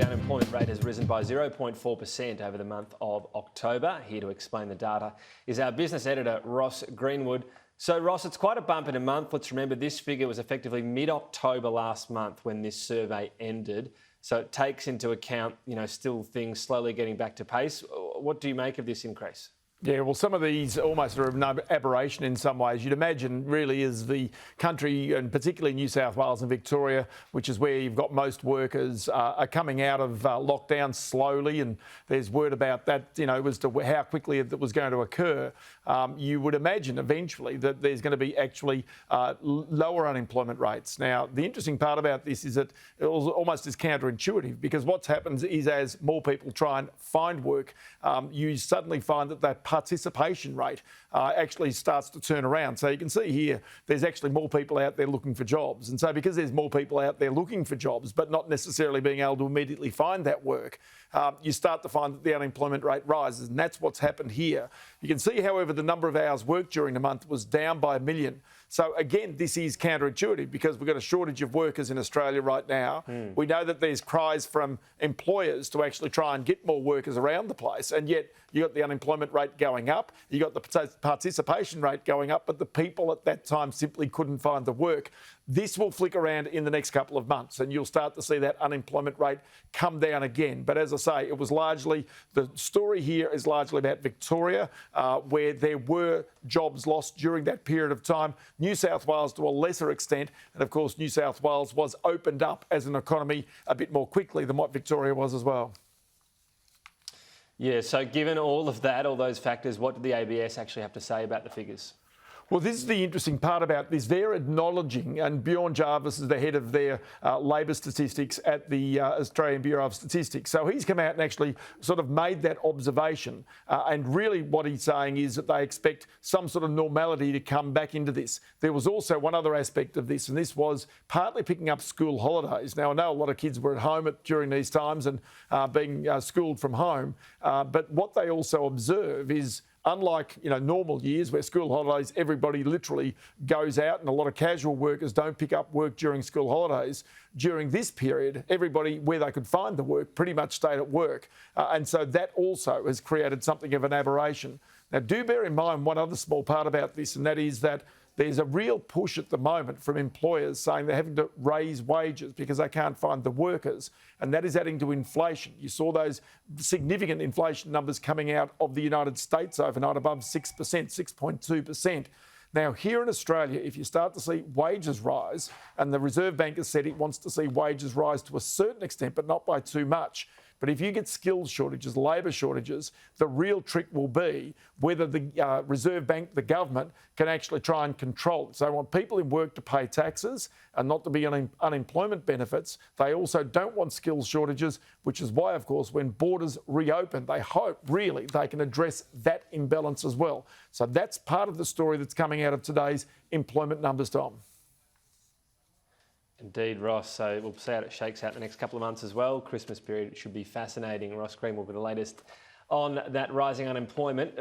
the unemployment rate has risen by 0.4% over the month of October. Here to explain the data is our business editor, Ross Greenwood. So, Ross, it's quite a bump in a month. Let's remember this figure was effectively mid-October last month when this survey ended. So it takes into account, still things slowly getting back to pace. What do you make of this increase? Yeah, well, some of these almost are an aberration in some ways. You'd imagine really is the country, and particularly New South Wales and Victoria, which is where you've got most workers, are coming out of lockdown slowly, and there's word about that, as to how quickly it was going to occur. You would imagine eventually that there's going to be actually lower unemployment rates. Now, the interesting part about this is that it almost is counterintuitive, because what's happened is as more people try and find work, you suddenly find that participation rate actually starts to turn around. So you can see here, there's actually more people out there looking for jobs. And so because there's more people out there looking for jobs, but not necessarily being able to immediately find that work, you start to find that the unemployment rate rises. And that's what's happened here. You can see, however, the number of hours worked during the month was down by 1 million. So again, this is counterintuitive because we've got a shortage of workers in Australia right now. We know that there's cries from employers to actually try and get more workers around the place. And yet you got the unemployment rate going up, you got the participation rate going up, but the people at that time simply couldn't find the work. This will flick around in the next couple of months and you'll start to see that unemployment rate come down again. But as I say, it was largely, the story here is largely about Victoria, where there were jobs lost during that period of time. New South Wales to a lesser extent. And of course, New South Wales was opened up as an economy a bit more quickly than what Victoria was as well. Yeah, so given all of that, all those factors, what did the ABS actually have to say about the figures? Well, this is the interesting part about this. They're acknowledging, and Bjorn Jarvis is the head of their labour statistics at the Australian Bureau of Statistics. So he's come out and actually sort of made that observation. And really what he's saying is that they expect some sort of normality to come back into this. There was also one other aspect of this, and this was partly picking up school holidays. Now, I know a lot of kids were at home during these times and being schooled from home. But what they also observe is, unlike normal years where school holidays, everybody literally goes out and a lot of casual workers don't pick up work during school holidays, during this period, everybody where they could find the work pretty much stayed at work. And so that also has created something of an aberration. Now, do bear in mind one other small part about this, and that is that there's a real push at the moment from employers saying they're having to raise wages because they can't find the workers, and that is adding to inflation. You saw those significant inflation numbers coming out of the United States overnight, above 6%, 6.2%. Now, here in Australia, if you start to see wages rise, and the Reserve Bank has said it wants to see wages rise to a certain extent, but not by too much. But if you get skills shortages, labour shortages, the real trick will be whether the Reserve Bank, the government, can actually try and control it. So they want people in work to pay taxes and not to be on unemployment benefits. They also don't want skills shortages, which is why, of course, when borders reopen, they hope really they can address that imbalance as well. So that's part of the story that's coming out of today's employment numbers, Tom. Indeed, Ross. So we'll see how it shakes out the next couple of months as well. Christmas period should be fascinating. Ross Greenwood with the latest on that rising unemployment.